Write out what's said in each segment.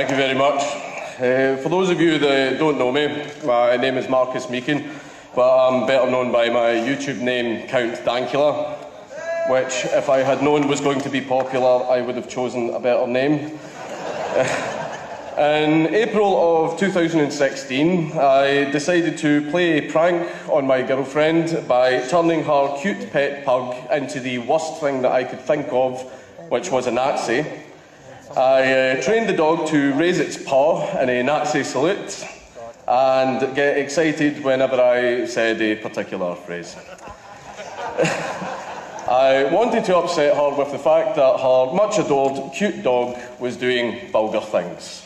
Thank you very much. For those of you that don't know me, my name is Marcus Meakin, but I'm better known by my YouTube name, Count Dankula, which, if I had known was going to be popular, I would have chosen a better name. In April of 2016, I decided to play a prank on my girlfriend by turning her cute pet pug into the worst thing that I could think of, which was a Nazi. I trained the dog to raise its paw in a Nazi salute and get excited whenever I said a particular phrase. I wanted to upset her with the fact that her much adored cute dog was doing vulgar things.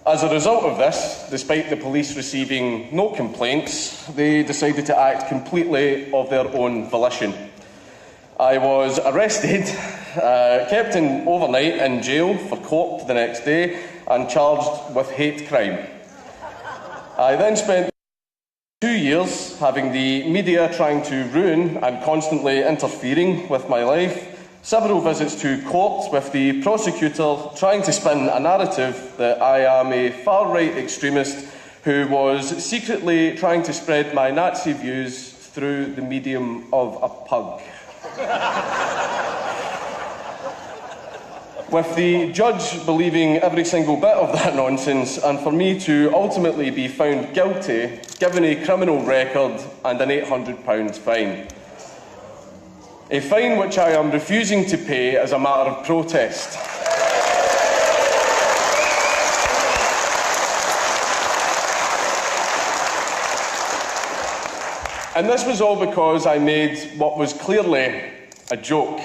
As a result of this, despite the police receiving no complaints, they decided to act completely of their own volition. I was arrested, kept overnight in jail for court the next day, and charged with hate crime. I then spent 2 years having the media trying to ruin and constantly interfering with my life, several visits to court with the prosecutor trying to spin a narrative that I am a far-right extremist who was secretly trying to spread my Nazi views through the medium of a pug. With the judge believing every single bit of that nonsense, and for me to ultimately be found guilty, given a criminal record and an £800 fine. A fine which I am refusing to pay as a matter of protest. And this was all because I made what was clearly a joke.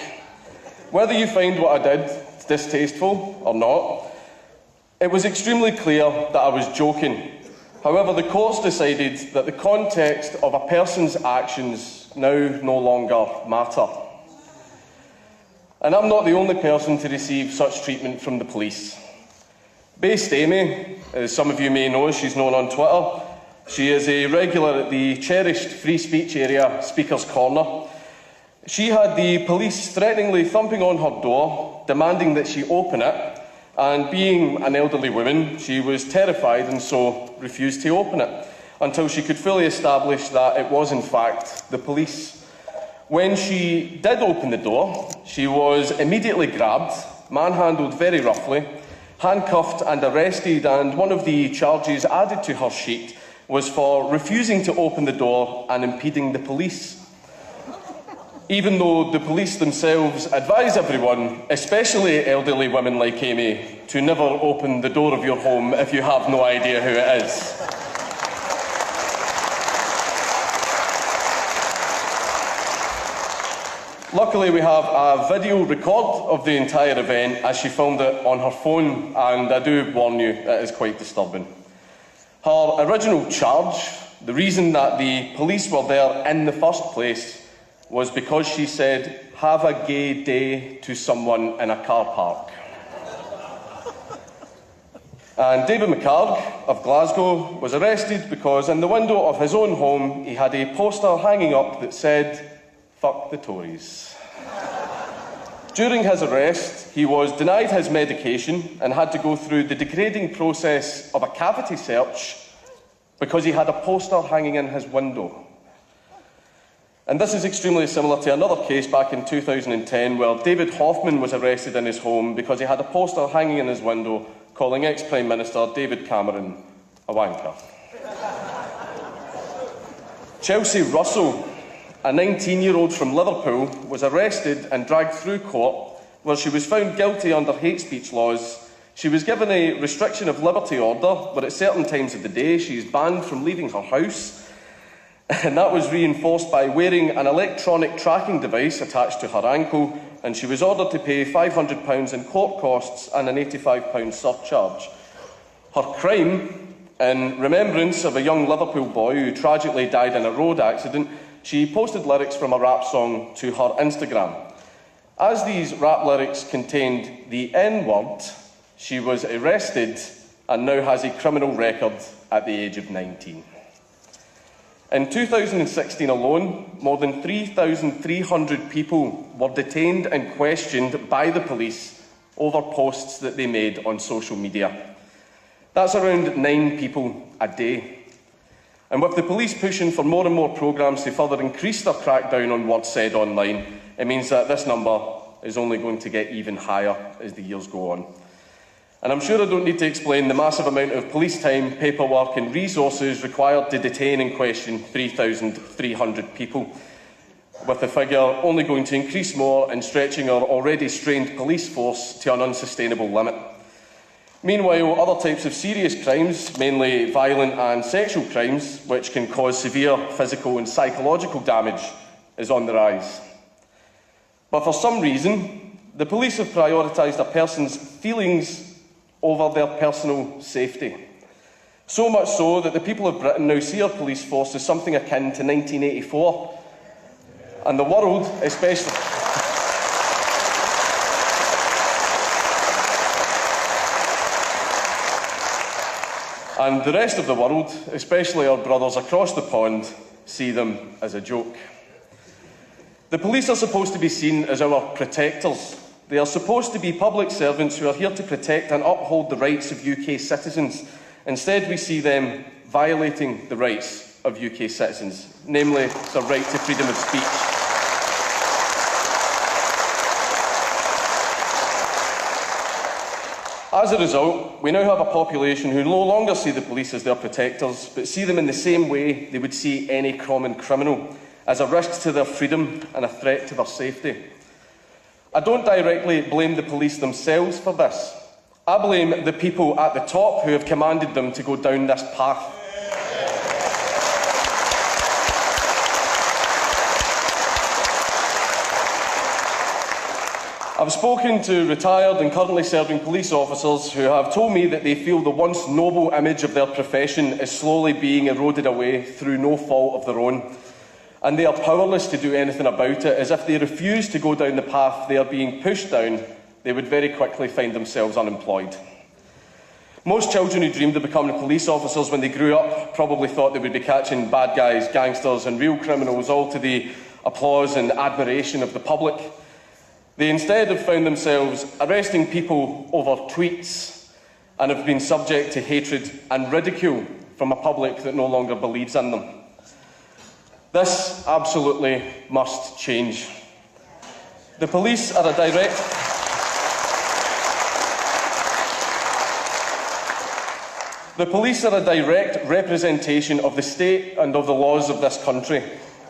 Whether you find what I did distasteful or not, it was extremely clear that I was joking. However, the courts decided that the context of a person's actions now no longer matter. And I'm not the only person to receive such treatment from the police. Based Amy, as some of you may know, she's known on Twitter. She is a regular at the cherished free speech area, Speaker's Corner. She had the police threateningly thumping on her door, demanding that she open it, and being an elderly woman, she was terrified and so refused to open it, until she could fully establish that it was in fact the police. When she did open the door, she was immediately grabbed, manhandled very roughly, handcuffed and arrested, and one of the charges added to her sheet was for refusing to open the door and impeding the police. Even though the police themselves advise everyone, especially elderly women like Amy, to never open the door of your home if you have no idea who it is. Luckily, we have a video record of the entire event as she filmed it on her phone, and I do warn you, it is quite disturbing. Her original charge, the reason that the police were there in the first place, was because she said, "Have a gay day" to someone in a car park. And David McCarg of Glasgow was arrested because in the window of his own home he had a poster hanging up that said, "Fuck the Tories." During his arrest, he was denied his medication and had to go through the degrading process of a cavity search because he had a poster hanging in his window. And this is extremely similar to another case back in 2010 where David Hoffman was arrested in his home because he had a poster hanging in his window calling ex-Prime Minister David Cameron a wanker. Chelsea Russell, a 19-year-old from Liverpool, was arrested and dragged through court where she was found guilty under hate speech laws. She was given a restriction of liberty order where at certain times of the day she is banned from leaving her house, and that was reinforced by wearing an electronic tracking device attached to her ankle, and she was ordered to pay £500 in court costs and an £85 surcharge. Her crime, in remembrance of a young Liverpool boy who tragically died in a road accident, she posted lyrics from a rap song to her Instagram. As these rap lyrics contained the N-word, she was arrested and now has a criminal record at the age of 19. In 2016 alone, more than 3,300 people were detained and questioned by the police over posts that they made on social media. That's around 9 people a day. And with the police pushing for more and more programmes to further increase their crackdown on words said online, it means that this number is only going to get even higher as the years go on. And I'm sure I don't need to explain the massive amount of police time, paperwork and resources required to detain and question 3,300 people, with the figure only going to increase more and stretching our already strained police force to an unsustainable limit. Meanwhile, other types of serious crimes, mainly violent and sexual crimes, which can cause severe physical and psychological damage, is on the rise. But for some reason, the police have prioritised a person's feelings over their personal safety. So much so that the people of Britain now see our police force as something akin to 1984. And the world, especially... and the rest of the world, especially our brothers across the pond, see them as a joke. The police are supposed to be seen as our protectors. They are supposed to be public servants who are here to protect and uphold the rights of UK citizens. Instead, we see them violating the rights of UK citizens, namely the right to freedom of speech. As a result, we now have a population who no longer see the police as their protectors, but see them in the same way they would see any common criminal, as a risk to their freedom and a threat to their safety. I don't directly blame the police themselves for this. I blame the people at the top who have commanded them to go down this path. I've spoken to retired and currently serving police officers who have told me that they feel the once noble image of their profession is slowly being eroded away through no fault of their own. And they are powerless to do anything about it, as if they refuse to go down the path they are being pushed down, they would very quickly find themselves unemployed. Most children who dreamed of becoming police officers when they grew up probably thought they would be catching bad guys, gangsters and real criminals, all to the applause and admiration of the public. They instead have found themselves arresting people over tweets and have been subject to hatred and ridicule from a public that no longer believes in them. This absolutely must change. The police are a direct... The police are a direct representation of the state and of the laws of this country.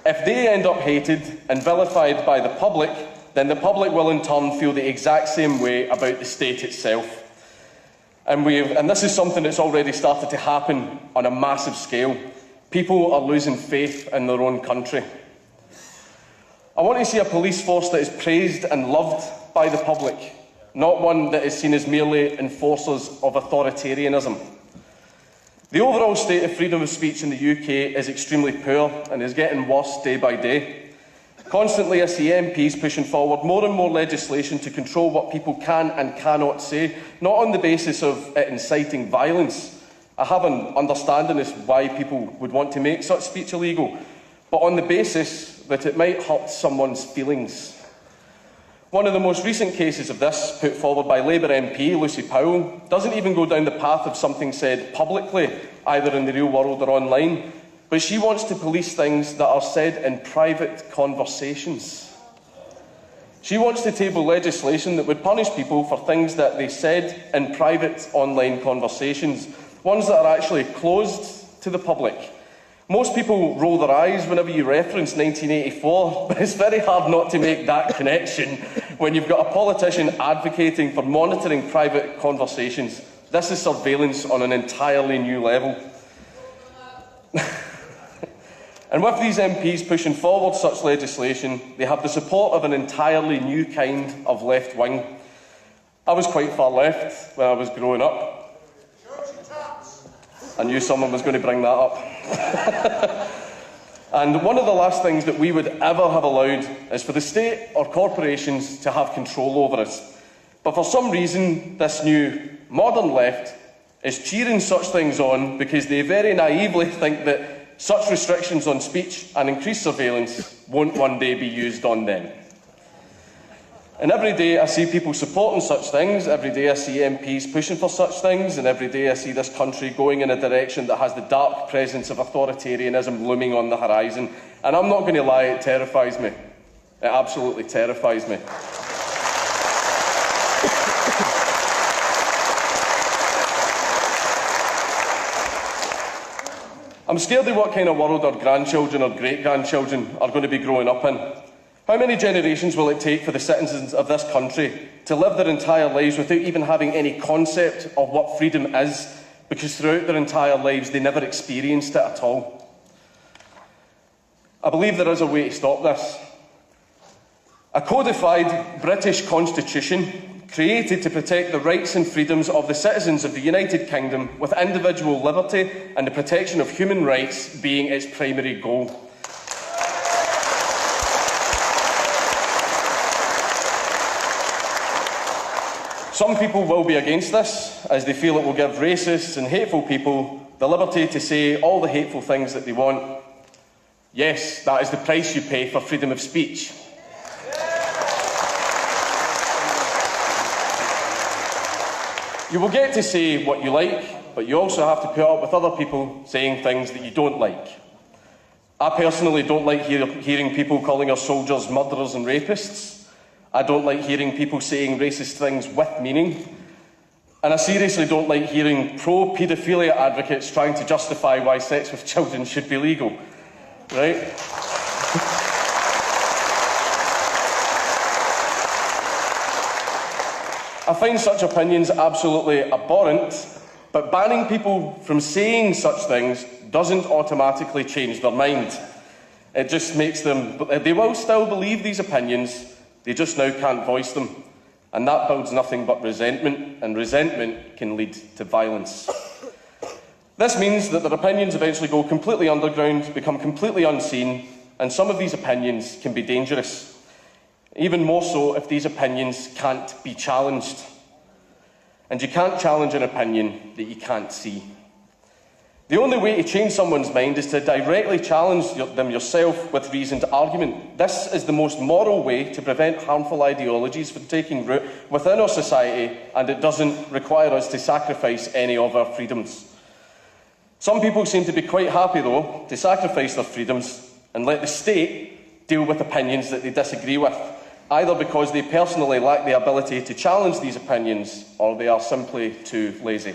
If they end up hated and vilified by the public, then the public will in turn feel the exact same way about the state itself. And this is something that's already started to happen on a massive scale. People are losing faith in their own country. I want to see a police force that is praised and loved by the public, not one that is seen as merely enforcers of authoritarianism. The overall state of freedom of speech in the UK is extremely poor and is getting worse day by day. Constantly I see MPs pushing forward more and more legislation to control what people can and cannot say, not on the basis of it inciting violence. I have an understanding as to why people would want to make such speech illegal, but on the basis that it might hurt someone's feelings. One of the most recent cases of this, put forward by Labour MP Lucy Powell, doesn't even go down the path of something said publicly, either in the real world or online, but she wants to police things that are said in private conversations. She wants to table legislation that would punish people for things that they said in private online conversations, ones that are actually closed to the public. Most people roll their eyes whenever you reference 1984, but it's very hard not to make that connection when you've got a politician advocating for monitoring private conversations. This is surveillance on an entirely new level. And with these MPs pushing forward such legislation, they have the support of an entirely new kind of left wing. I was quite far left when I was growing up. I knew someone was going to bring that up. And one of the last things that we would ever have allowed is for the state or corporations to have control over us. But for some reason, this new modern left is cheering such things on because they very naively think that such restrictions on speech and increased surveillance won't one day be used on them. And every day I see people supporting such things, every day I see MPs pushing for such things, and every day I see this country going in a direction that has the dark presence of authoritarianism looming on the horizon. And I'm not going to lie, it terrifies me. It absolutely terrifies me. I'm scared of what kind of world our grandchildren or great-grandchildren are going to be growing up in. How many generations will it take for the citizens of this country to live their entire lives without even having any concept of what freedom is, because throughout their entire lives they never experienced it at all? I believe there is a way to stop this. A codified British Constitution created to protect the rights and freedoms of the citizens of the United Kingdom, with individual liberty and the protection of human rights being its primary goal. Some people will be against this, as they feel it will give racists and hateful people the liberty to say all the hateful things that they want. Yes, that is the price you pay for freedom of speech. You will get to say what you like, but you also have to put up with other people saying things that you don't like. I personally don't like hearing people calling our soldiers murderers and rapists. I don't like hearing people saying racist things with meaning. And I seriously don't like hearing pro-paedophilia advocates trying to justify why sex with children should be legal. Right? I find such opinions absolutely abhorrent, but banning people from saying such things doesn't automatically change their mind. It just makes them... They will still believe these opinions, they just now can't voice them. And that builds nothing but resentment, and resentment can lead to violence. This means that their opinions eventually go completely underground, become completely unseen, and some of these opinions can be dangerous. Even more so if these opinions can't be challenged. And you can't challenge an opinion that you can't see. The only way to change someone's mind is to directly challenge them yourself with reasoned argument. This is the most moral way to prevent harmful ideologies from taking root within our society, and it doesn't require us to sacrifice any of our freedoms. Some people seem to be quite happy, though, to sacrifice their freedoms and let the state deal with opinions that they disagree with, either because they personally lack the ability to challenge these opinions or they are simply too lazy.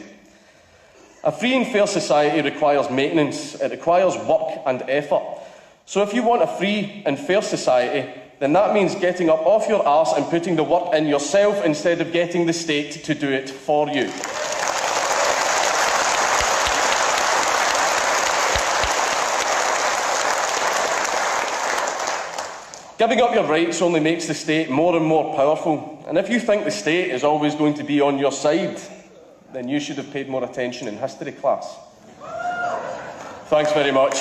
A free and fair society requires maintenance, it requires work and effort. So if you want a free and fair society, then that means getting up off your arse and putting the work in yourself instead of getting the state to do it for you. Giving up your rights only makes the state more and more powerful, and if you think the state is always going to be on your side, then you should have paid more attention in history class. Thanks very much.